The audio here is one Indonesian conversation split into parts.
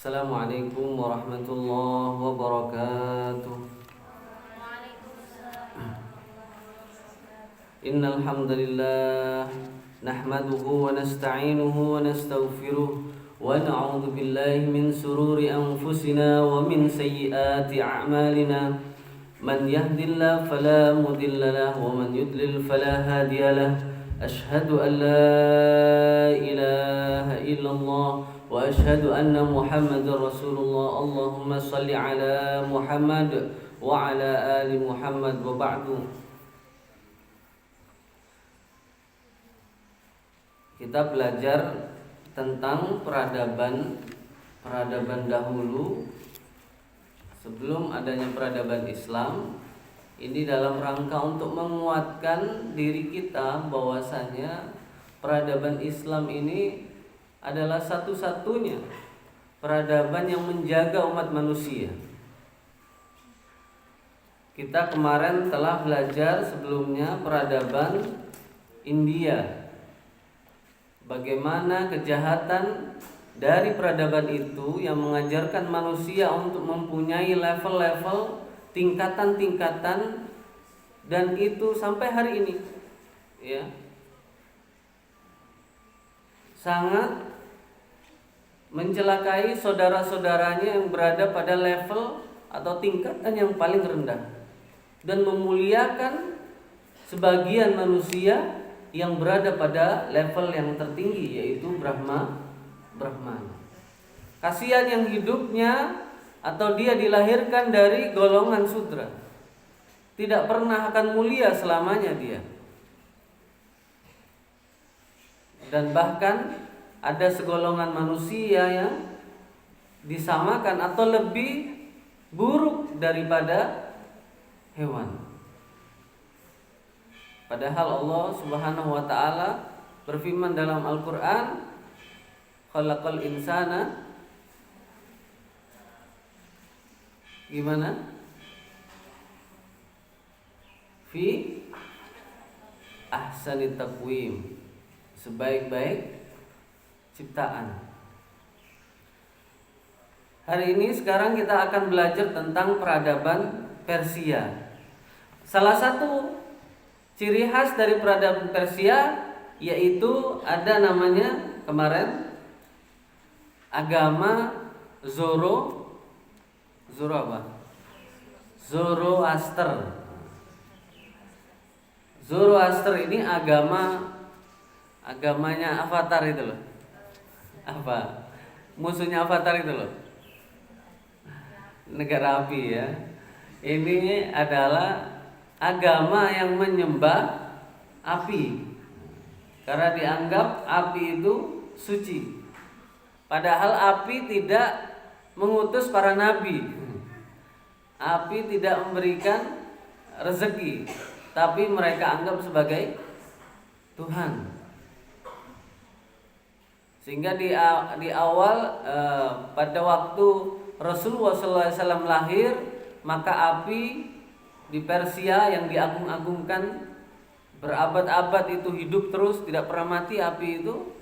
Assalamualaikum warahmatullahi wabarakatuh. Innal hamdalillah nahmaduhu wa nasta'inuhu wa nastaghfiruh wa na'udzu billahi min shururi anfusina wa min sayyiati a'malina. Man yahdihillahu fala mudilla lahu wa man yudlil fala hadiya lahu. Ashhadu an la ilaha illallah wa ashhadu anna Muhammadar Rasulullah. Allahumma shalli ala Muhammad wa ala ali Muhammad wa ba'du. Kita belajar tentang peradaban dahulu sebelum adanya peradaban Islam. Ini dalam rangka untuk menguatkan diri kita bahwasanya peradaban Islam ini adalah satu-satunya peradaban yang menjaga umat manusia. Kita kemarin telah belajar sebelumnya peradaban India. Bagaimana kejahatan dari peradaban itu yang mengajarkan manusia untuk mempunyai level-level, tingkatan-tingkatan, dan itu sampai hari ini ya sangat mencelakai saudara-saudaranya yang berada pada level atau tingkatan yang paling rendah, dan memuliakan sebagian manusia yang berada pada level yang tertinggi, yaitu Brahman. Kasihan yang hidupnya atau dia dilahirkan dari golongan sudra, tidak pernah akan mulia selamanya dia. Dan bahkan ada segolongan manusia yang disamakan atau lebih buruk daripada hewan. Padahal Allah Subhanahu wa taala berfirman dalam Al-Qur'an, khalaqal insana gimana? Fi ahsani taqwim, sebaik-baik ciptaan. Hari ini sekarang kita akan belajar tentang peradaban Persia. Salah satu ciri khas dari peradaban Persia yaitu ada namanya kemarin agama Zoroaster ini agamanya Avatar itu loh. Apa? Musuhnya Avatar itu loh. Negara api ya. Ini adalah agama yang menyembah api. Karena dianggap api itu suci. Padahal api tidak mengutus para nabi. Api tidak memberikan rezeki, tapi mereka anggap sebagai Tuhan. Sehingga di awal pada waktu Rasulullah SAW lahir, maka api di Persia yang diagung-agungkan berabad-abad itu hidup terus, tidak pernah mati api itu,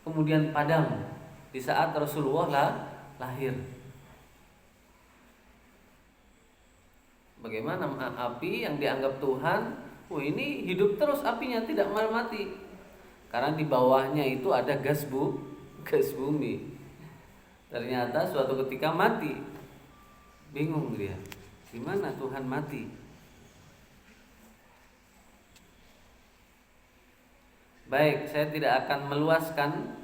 kemudian padam di saat Rasulullah lahir. Bagaimana api yang dianggap Tuhan, ini hidup terus apinya, tidak mati. Karena di bawahnya itu ada gas bumi. Ternyata suatu ketika mati. Bingung dia, gimana Tuhan mati? Baik, saya tidak akan meluaskan.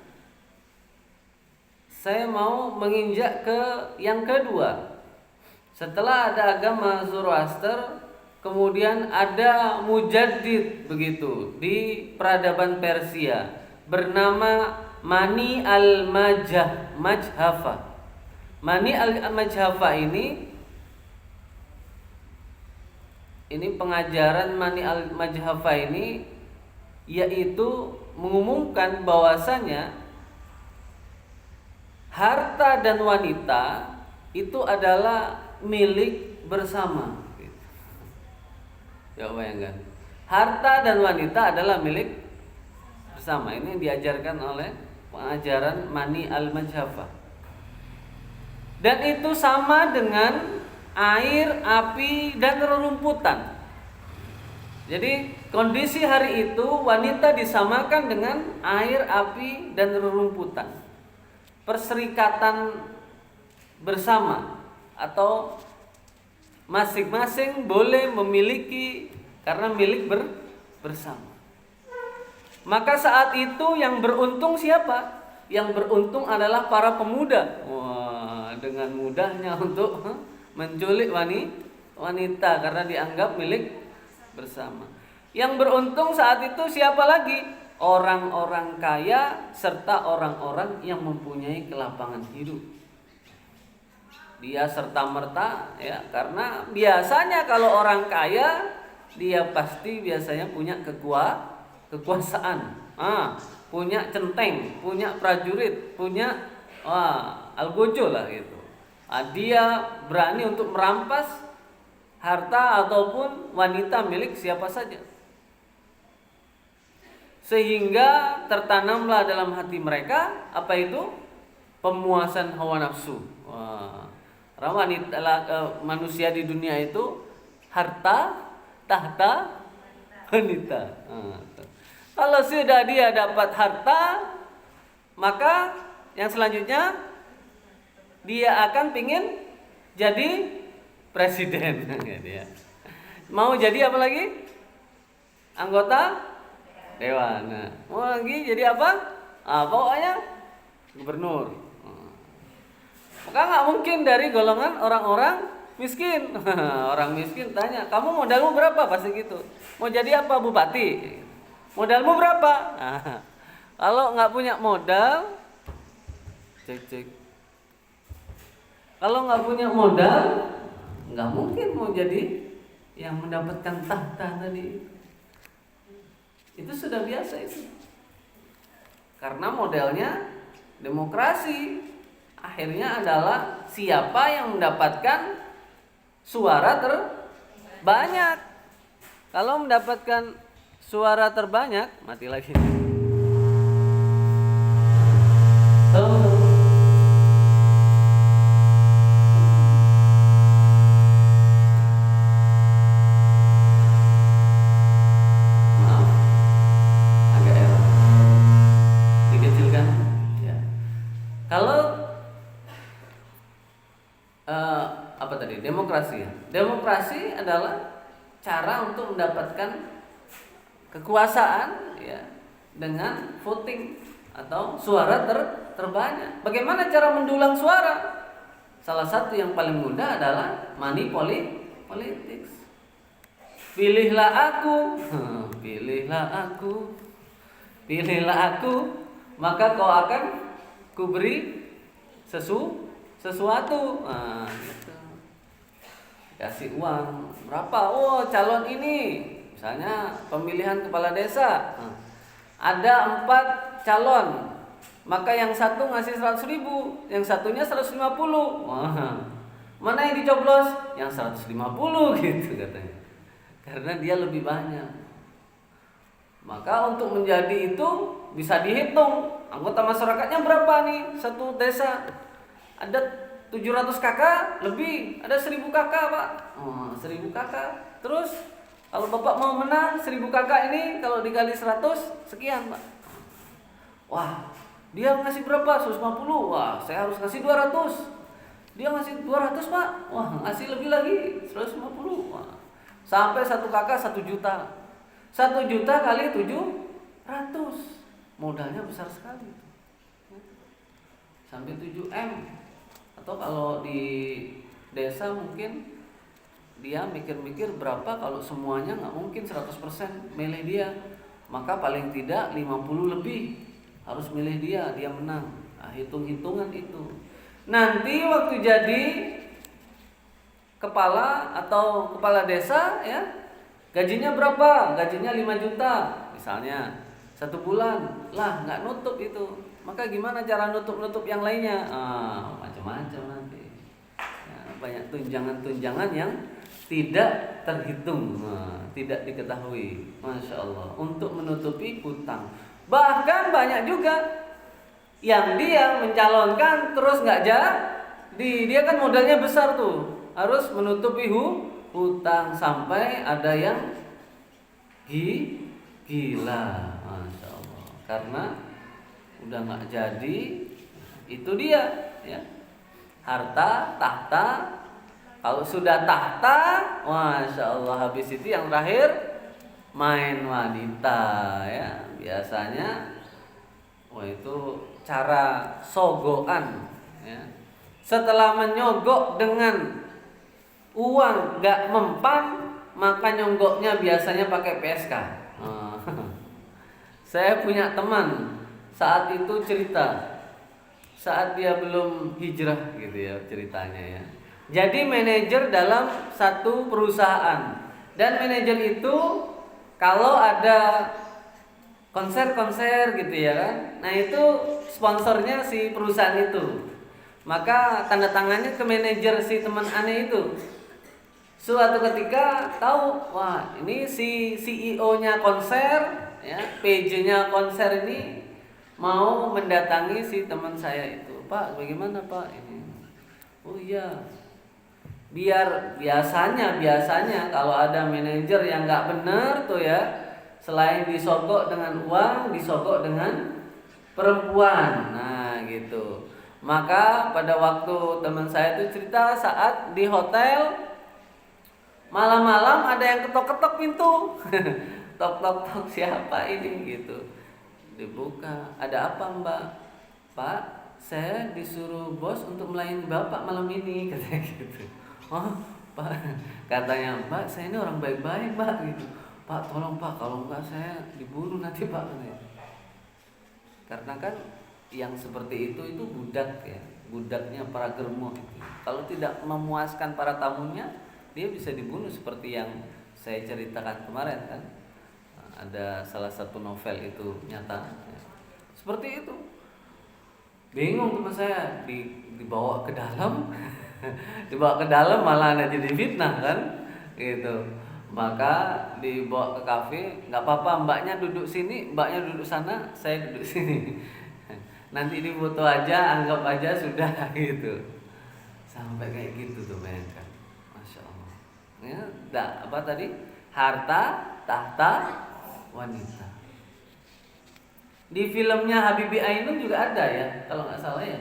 Saya mau menginjak ke yang kedua. Setelah ada agama Zoroaster, kemudian ada mujaddid begitu di peradaban Persia bernama Mani al-Majhafa. Mani al-Majhafa ini pengajaran Mani al-Majhafa ini yaitu mengumumkan bahwasanya harta dan wanita itu adalah milik bersama. Ya bayangkan, harta dan wanita adalah milik bersama. Ini diajarkan oleh pengajaran Mani al-Majhafa. Dan itu sama dengan air, api, dan rerumputan. Jadi kondisi hari itu wanita disamakan dengan air, api, dan rerumputan. Perserikatan bersama atau masing-masing boleh memiliki karena milik bersama. Maka saat itu yang beruntung siapa? Yang beruntung adalah para pemuda. Wah, dengan mudahnya untuk menculik wanita karena dianggap milik bersama. Yang beruntung saat itu siapa lagi? Orang-orang kaya serta orang-orang yang mempunyai kelapangan hidup. Dia serta-merta ya, karena biasanya kalau orang kaya dia pasti biasanya punya kekuasaan. Punya centeng, punya prajurit, punya algojo lah gitu. Dia berani untuk merampas harta ataupun wanita milik siapa saja. Sehingga tertanamlah dalam hati mereka apa itu? Pemuasan hawa nafsu. Wanita, manusia di dunia itu harta, tahta, wanita. Kalau sudah dia dapat harta, maka yang selanjutnya dia akan pingin jadi presiden. Mau jadi apa lagi? Anggota dewan. Mau lagi jadi apa? Pokoknya gubernur. Maka nggak mungkin dari golongan orang-orang miskin. Orang miskin tanya, kamu modalmu berapa? Pasti gitu. Mau jadi apa? Bupati. Modalmu berapa? Kalau nggak punya modal, cek. Kalau nggak punya modal, nggak mungkin mau jadi yang mendapatkan tahta tadi. Itu sudah biasa itu. Karena modelnya demokrasi. Akhirnya adalah siapa yang mendapatkan suara terbanyak. Kalau mendapatkan suara terbanyak, mati lagi. Maaf, agak error. Dikecilkan. Ya. Kalau apa tadi? Demokrasi. Demokrasi adalah cara untuk mendapatkan kekuasaan ya dengan voting atau suara terbanyak. Bagaimana cara mendulang suara? Salah satu yang paling mudah adalah money politics. Pilihlah aku, pilihlah aku, maka kau akan kuberi sesuatu. Gitu. Kasih uang berapa? Oh, calon ini, misalnya pemilihan kepala desa, ada 4 calon, maka yang satu ngasih 100.000, yang satunya 150. Mana yang dicoblos? Yang 150 gitu katanya, karena dia lebih banyak. Maka untuk menjadi itu bisa dihitung anggota masyarakatnya berapa nih satu desa. Ada 700 kakak lebih, ada 1000 kakak pak. 1000 kakak. Terus kalau bapak mau menang 1000 kakak ini kalau dikali 100 sekian pak. Wah, dia ngasih berapa? 150. Wah, saya harus ngasih 200. Dia ngasih 200 pak. Wah, ngasih lebih lagi 150. Wah, sampai satu kakak 1 juta. 1 juta kali 700. Modalnya besar sekali. Sampai 7M. Atau kalau di desa mungkin dia mikir-mikir berapa, kalau semuanya nggak mungkin 100% milih dia, maka paling tidak 50 lebih harus milih dia menang. Hitung-hitungan itu. Nanti waktu jadi kepala atau kepala desa ya, gajinya berapa? Gajinya 5 juta misalnya, 1 bulan lah nggak nutup itu. Maka gimana cara nutup yang lainnya? Macam-macam nanti. Ya, banyak tunjangan-tunjangan yang tidak terhitung, tidak diketahui. Masya Allah. Untuk menutupi hutang. Bahkan banyak juga yang dia mencalonkan terus nggak dia kan modalnya besar tuh, harus menutupi hutang sampai ada yang gila, masya Allah, karena udah nggak jadi. Itu dia, ya, harta tahta. Kalau sudah tahta, masya Allah, habis itu yang terakhir main wanita, ya. Biasanya, wah, itu cara sogokan, ya. Setelah menyogok dengan uang nggak mempan, maka nyonggoknya biasanya pakai PSK. Saya punya teman saat itu cerita, saat dia belum hijrah gitu ya ceritanya, ya. Jadi manajer dalam satu perusahaan, dan manajer itu kalau ada konser-konser gitu ya kan, nah itu sponsornya si perusahaan itu, maka tanda tangannya ke manajer si teman aneh itu. Suatu ketika tahu, wah, ini si CEO-nya konser, ya, PJ-nya konser ini mau mendatangi si teman saya itu. Pak, bagaimana Pak ini? Oh iya, biasanya kalau ada manajer yang nggak benar tuh ya, selain disogok dengan uang, disogok dengan perempuan. Nah gitu. Maka pada waktu teman saya itu cerita, saat di hotel malam-malam ada yang ketok-ketok pintu. Tok-tok-tok, siapa ini gitu. Dibuka, ada apa Mbak? Pak, saya disuruh bos untuk melayani Bapak malam ini, katanya gitu. Oh Pak, katanya Mbak, saya ini orang baik-baik Mbak gitu. Pak, tolong Pak, kalau enggak saya dibunuh nanti Pak, katanya. Karena kan yang seperti itu budak, ya, budaknya para germo itu. Kalau tidak memuaskan para tamunya, dia bisa dibunuh seperti yang saya ceritakan kemarin kan. Ada salah satu novel itu nyata, ya. Seperti itu. Bingung teman saya, dibawa ke dalam. Dibawa ke dalam malah ada jadi fitnah kan gitu. Maka dibawa ke kafe, nggak apa-apa, mbaknya duduk sini, mbaknya duduk sana, saya duduk sini. Nanti difoto aja, anggap aja sudah gitu. Sampai kayak gitu tuh kan. Masya Allah. Ya, apa tadi? Harta, tahta, wanita. Di filmnya Habibie Ainun juga ada ya, kalau nggak salah ya.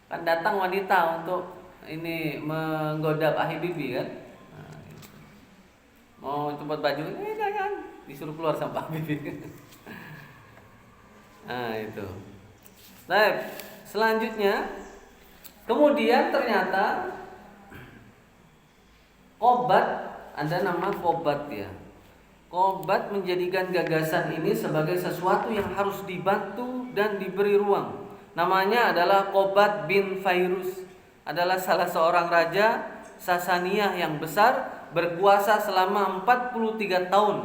Kan datang wanita untuk ini menggoda Pak Habibie kan. Nah, gitu. Mau copot baju, jangan, disuruh keluar sama Pak Habibie. Nah itu. Baik, selanjutnya, kemudian ternyata Qobat, ada nama Qobat ya. Qobat menjadikan gagasan ini sebagai sesuatu yang harus dibantu dan diberi ruang. Namanya adalah Qobat bin Fairuz. Adalah salah seorang raja Sasaniyah yang besar, berkuasa selama 43 tahun.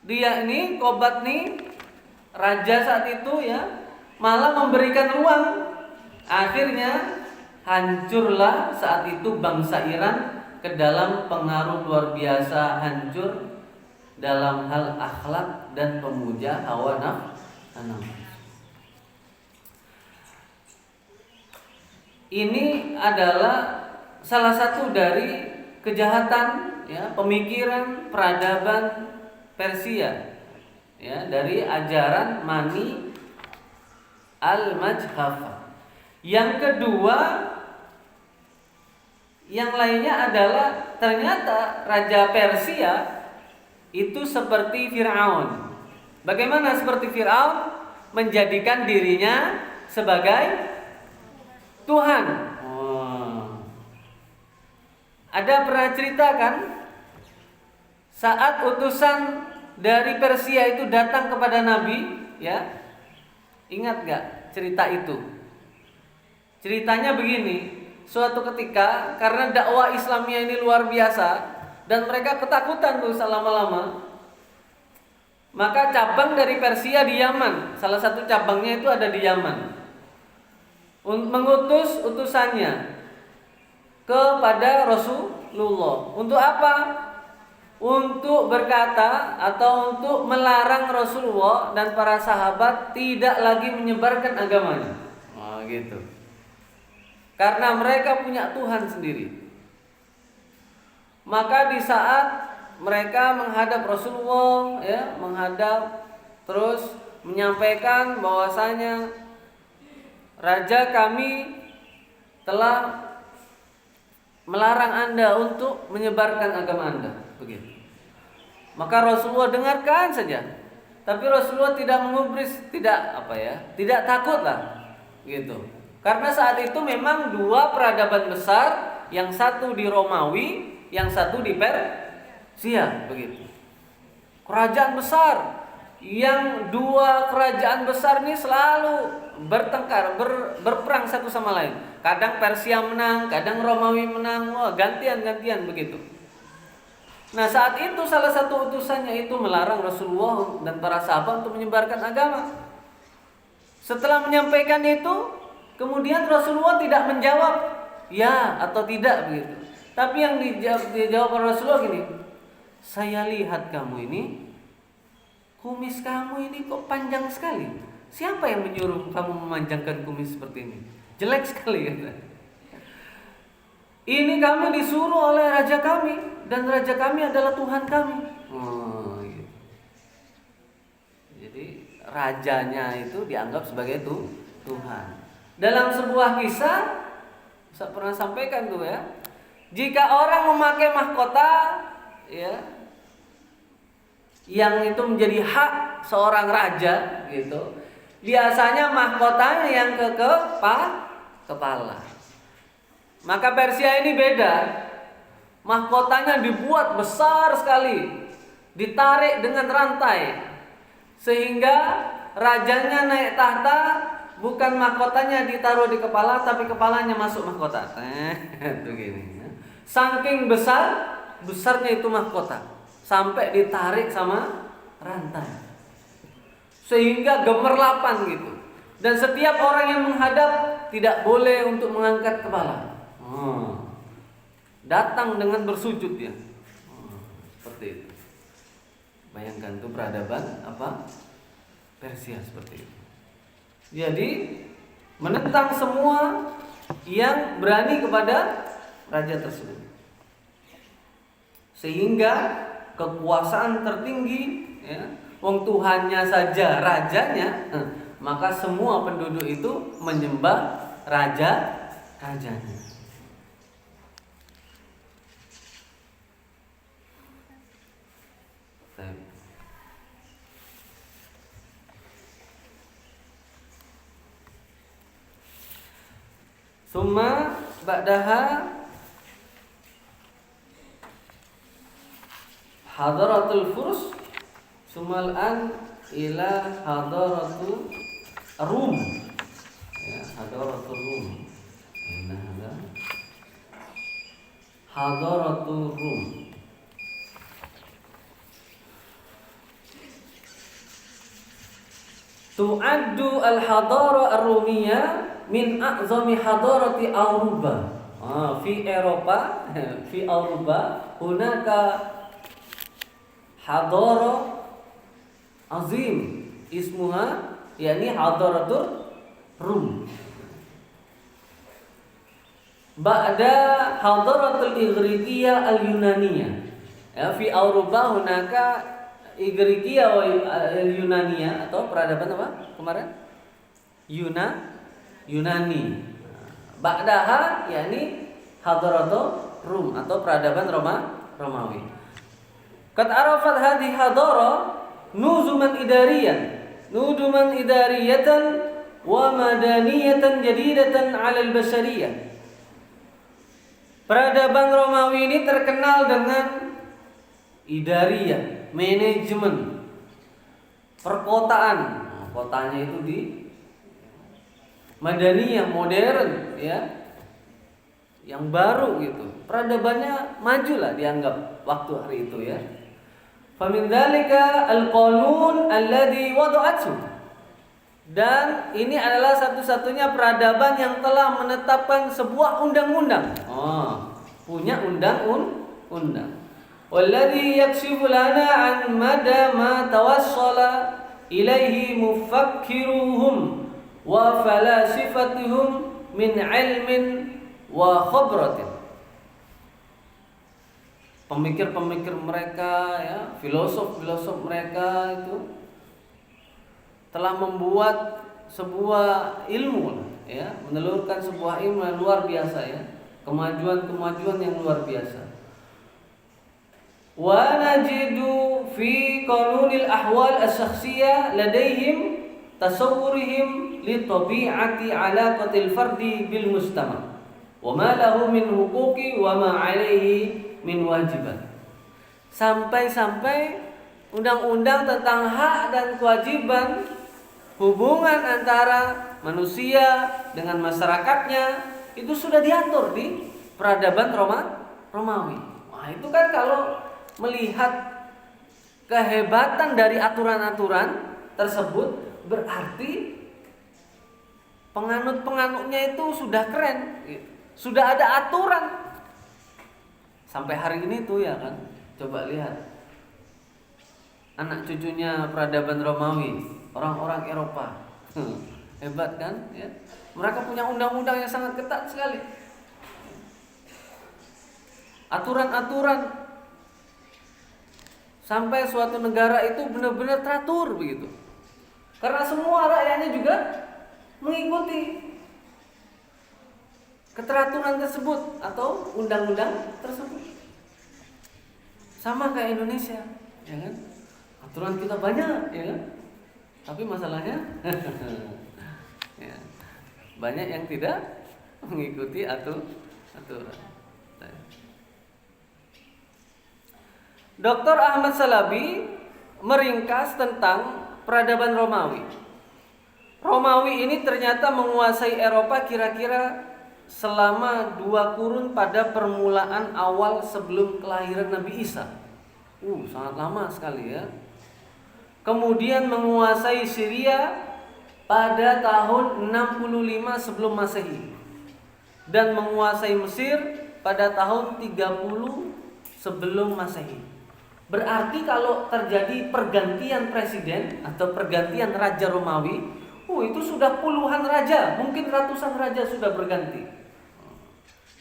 Dia ini, Qobat nih, raja saat itu ya, malah memberikan ruang. Akhirnya hancurlah saat itu bangsa Iran ke dalam pengaruh luar biasa, hancur dalam hal akhlak dan pemuja hawa nafsu. Ini adalah salah satu dari kejahatan, ya, pemikiran peradaban Persia, ya, dari ajaran Mani al-Majhafah. Yang kedua, yang lainnya adalah ternyata raja Persia itu seperti Fir'aun. Bagaimana seperti Fir'aun? Menjadikan dirinya sebagai Tuhan. Ada pernah cerita kan, saat utusan dari Persia itu datang kepada Nabi, ya, ingat gak cerita itu? Ceritanya begini. Suatu ketika, karena dakwah Islamnya ini luar biasa dan mereka ketakutan tuh selama-lama, maka cabang dari Persia di Yaman, salah satu cabangnya itu ada di Yaman, mengutus utusannya kepada Rasulullah. Untuk apa? Untuk berkata atau untuk melarang Rasulullah dan para sahabat tidak lagi menyebarkan agamanya. Oh gitu. karena mereka punya Tuhan sendiri. Maka di saat mereka menghadap Rasulullah, ya, menghadap terus menyampaikan bahwasanya raja kami telah melarang Anda untuk menyebarkan agama Anda, begitu. Maka Rasulullah dengarkan saja, tapi Rasulullah tidak mengubris, tidak takutlah, gitu. Karena saat itu memang dua peradaban besar, yang satu di Romawi, yang satu di Persia, begitu. Kerajaan besar, yang dua kerajaan besar ini selalu bertengkar, berperang satu sama lain. Kadang Persia menang, kadang Romawi menang, gantian begitu. Nah, saat itu salah satu utusannya itu melarang Rasulullah dan para sahabat untuk menyebarkan agama. Setelah menyampaikan itu, kemudian Rasulullah tidak menjawab ya atau tidak, begitu. Tapi yang dijawab oleh Rasulullah gini, saya lihat kamu ini, kumis kamu ini kok panjang sekali. Siapa yang menyuruh kamu memanjangkan kumis seperti ini? Jelek sekali, kata. Ini kami disuruh oleh raja kami, dan raja kami adalah Tuhan kami. Gitu. Jadi rajanya itu dianggap sebagai Tuhan. Dalam sebuah kisah, saya pernah sampaikan tuh ya, jika orang memakai mahkota, ya, yang itu menjadi hak seorang raja, gitu, biasanya mahkotanya yang ke kepala. Maka Persia ini beda. Mahkotanya dibuat besar sekali, ditarik dengan rantai, sehingga rajanya naik tahta, bukan mahkotanya ditaruh di kepala, tapi kepalanya masuk mahkota. Itu gini. Saking besarnya itu mahkota, sampai ditarik sama rantai, sehingga gemerlapan gitu. Dan setiap orang yang menghadap tidak boleh untuk mengangkat kepala. Datang dengan bersujud ya. Seperti itu. Bayangkan tuh peradaban Persia seperti itu. Jadi menentang semua yang berani kepada raja tersebut. Sehingga kekuasaan tertinggi, ya, wong Tuhannya saja rajanya, maka semua penduduk itu menyembah rajanya. Summa ba'daha hadaratul furs, sumal an ila hadaratul rum, ya, hadaratul rum. Nah, hadaratul rum. Tu'addu al-hadara ar-rumiyah min a'zami hadarati Auruba. Fi Eropa, fi Auruba, hunaka hadara azim ismuha, yakni hadaratul Rum. Ba'da hadaratul Igriqiyah al-Yunaniyah. Ya, fi Auruba hunaka Igriqiyah al-Yunaniyah, atau peradaban apa kemarin? Yunani. Ba'daha yakni hadaratul Rum, atau peradaban Romawi. Qad arafat hadhihi hadara nuzuman idariyatan wa madaniyatan jadidatan 'ala al-bashariyah. Peradaban Romawi ini terkenal dengan idariyah, manajemen perkotaan. Kotanya itu di Madaniyah, modern, ya, yang baru gitu. Peradabannya majulah dianggap waktu hari itu, ya. Famin dzalika al-qanun alladhi wada'athu. Dan ini adalah satu-satunya peradaban yang telah menetapkan sebuah undang-undang. Punya undang-undang. Walladhi yakshifu lana an mada ma tawassala ilaihi mufakkiruhum wa falasifatuhum min ilmin wa khabratin. Pemikir-pemikir mereka, ya, filosof-filosof mereka itu telah membuat sebuah ilmu, ya, menelurkan sebuah ilmu yang luar biasa, ya, kemajuan-kemajuan yang luar biasa. Wa najidu fi qanunil ahwal as-syakhsiyah ladaihim tasawwurihim li tabi'ati alaqatil fardi bil mujtama wa ma lahu min huquqi wa ma 'alaihi min wajiban. Sampai-sampai undang-undang tentang hak dan kewajiban hubungan antara manusia dengan masyarakatnya itu sudah diatur di peradaban Romawi. Wah, itu kan kalau melihat kehebatan dari aturan-aturan tersebut, berarti penganut-penganutnya itu sudah keren, sudah ada aturan. Sampai hari ini tuh, ya kan, coba lihat anak cucunya peradaban Romawi, orang-orang Eropa, hebat kan, ya? Mereka punya undang-undang yang sangat ketat sekali, aturan-aturan, sampai suatu negara itu benar-benar teratur begitu, karena semua rakyatnya juga mengikuti keteraturan tersebut atau undang-undang tersebut. Sama kayak Indonesia, ya kan? Aturan kita banyak, ya kan? Tapi masalahnya ya, banyak yang tidak mengikuti aturan. Dr. Ahmad Shalabi meringkas tentang peradaban Romawi. Romawi ini ternyata menguasai Eropa kira-kira selama 2 kurun pada permulaan awal sebelum kelahiran Nabi Isa. Sangat lama sekali, ya. Kemudian menguasai Syria pada tahun 65 sebelum Masehi dan menguasai Mesir pada tahun 30 sebelum Masehi. Berarti kalau terjadi pergantian presiden atau pergantian raja Romawi, itu sudah puluhan raja, mungkin ratusan raja sudah berganti.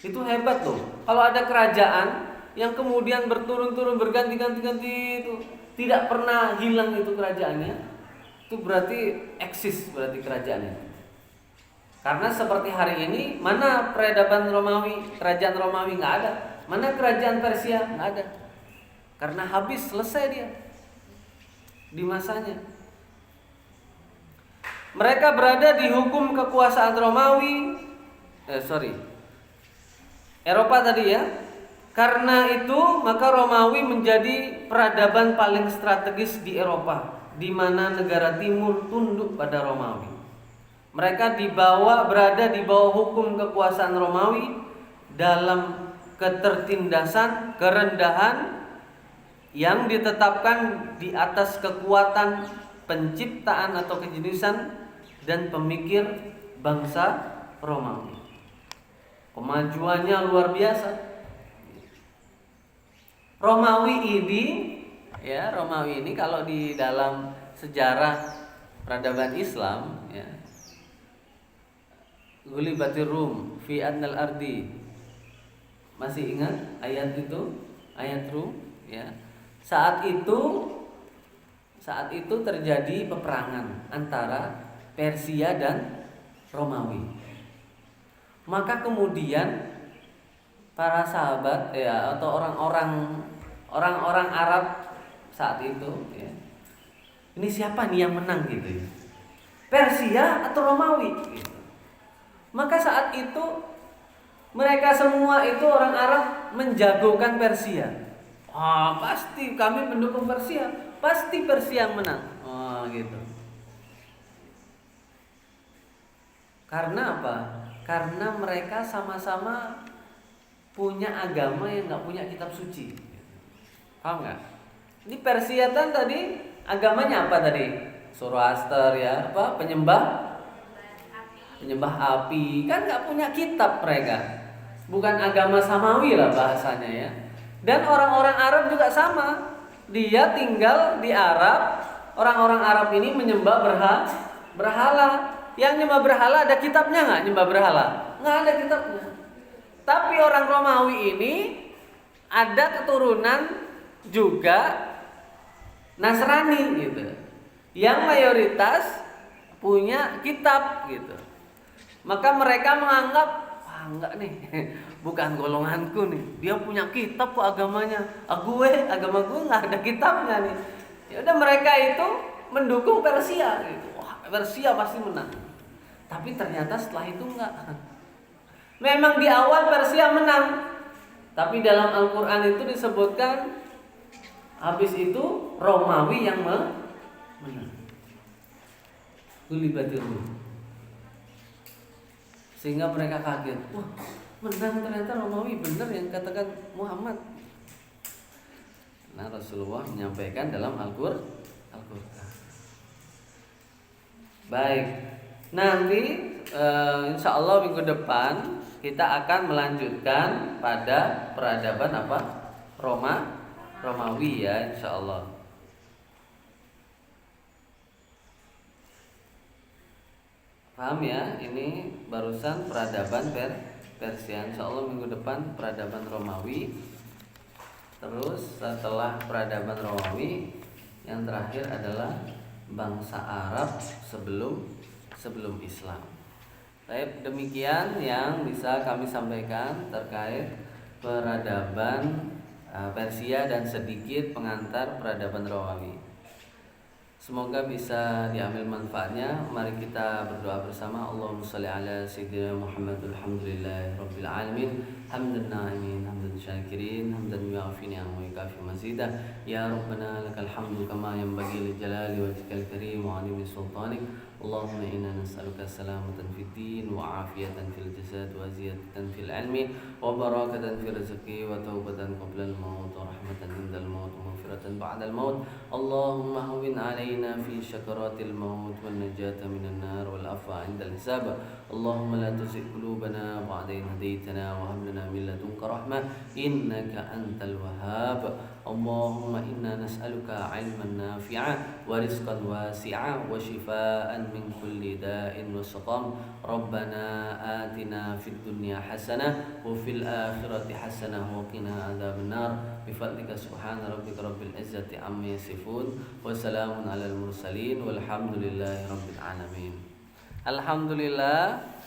Itu hebat loh. Kalau ada kerajaan yang kemudian berturun-turun berganti-ganti itu tidak pernah hilang itu kerajaannya, itu berarti eksis berarti kerajaannya. Karena seperti hari ini, mana peradaban Romawi, kerajaan Romawi nggak ada, mana kerajaan Persia nggak ada, karena habis, selesai dia di masanya. Mereka berada di hukum kekuasaan Romawi, Eropa tadi, ya. Karena itu maka Romawi menjadi peradaban paling strategis di Eropa, di mana negara timur tunduk pada Romawi. Mereka berada di bawah hukum kekuasaan Romawi dalam ketertindasan, kerendahan yang ditetapkan di atas kekuatan penciptaan atau kejeniusan dan pemikir bangsa Romawi. Kemajuannya luar biasa. Romawi ini kalau di dalam sejarah peradaban Islam, ya, Ghulibatir Rum fi adnal ardi. Masih ingat ayat itu? Ayat Rum, ya. Saat itu terjadi peperangan antara Persia dan Romawi. Maka kemudian para sahabat, ya, atau orang-orang Arab saat itu, ya, ini siapa nih yang menang gitu, ya? Persia atau Romawi gitu. Maka saat itu mereka semua itu orang Arab menjagokan Persia. Pasti kami mendukung Persia, pasti Persia yang menang. Gitu. Karena apa? Karena mereka sama-sama punya agama yang nggak punya kitab suci. Paham nggak? Ini Persia kan tadi agamanya apa tadi? Zoroaster, ya, apa? Penyembah api. Kan nggak punya kitab mereka. Bukan agama samawi lah bahasanya, ya. Dan orang-orang Arab juga sama. Dia tinggal di Arab. Orang-orang Arab ini menyembah berhala. Yang nyembah berhala ada kitabnya nggak? Nyembah berhala nggak ada kitabnya. Tapi orang Romawi ini ada keturunan juga Nasrani gitu, yang mayoritas punya kitab gitu. Maka mereka menganggap, wah enggak nih, bukan golonganku nih, dia punya kitab kok agamanya, agama gue nggak ada kitabnya nih. Ya udah, mereka itu mendukung Persia gitu. Wah, Persia pasti menang. Tapi ternyata setelah itu enggak. Memang di awal Persia menang, tapi dalam Al-Quran itu disebutkan habis itu Romawi yang menang. Gulibatir, sehingga mereka kaget. Wah, menang ternyata Romawi, benar yang katakan Muhammad. Nah, Rasulullah menyampaikan dalam Al-Quran. Baik, nanti insya Allah minggu depan kita akan melanjutkan pada peradaban apa? Romawi ya, insya Allah. Paham ya? Ini barusan peradaban Persia. Insya Allah minggu depan peradaban Romawi. Terus setelah peradaban Romawi, yang terakhir adalah bangsa Arab sebelum Islam. Baik, demikian yang bisa kami sampaikan terkait peradaban Persia dan sedikit pengantar peradaban Romawi. Semoga bisa diambil manfaatnya. Mari kita berdoa bersama. Allahumma shalli ala sayyidina Muhammad. Alhamdulillahi rabbil alamin. Hamdan na'imin, hamdan syakirin, hamdan yu'afi ni'am wa yukafi mazidah. Ya Rabbana lakal hamdu kama yanbaghi li jalali wajhikal karim wa 'azimi sultanik. Allahumma inna nas'aluka salamatan fid din wa 'afiyatan fil jasad wa ziyadatan fil ilmi wa barakatan fil rizqi wa taubatan qabla al-maut wa rahmatan indal maut wa maghfiratan ba'da al-maut. Allahumma hawwin 'alaina fi syakaratil maut wan najata minan nar wal afwa 'indal hisab. Allahumma la tuzigh qulubana ba'da idh hadaytana wa hab lana min ladunka rahmah innaka antal wahhab. Allahumma inna nas'aluka 'ilman nafi'a wa rizqan wasi'a wa shifaa'an min kulli da'in wa saqam. Rabbana atina fid dunya hasanah wa fil akhirati hasanah wa qina adzaban nar. Bi fadlika subhana rabbika rabbil izzati amma yasifun wa salamun alal mursalin walhamdulillahi rabbil alamin. Alhamdulillah.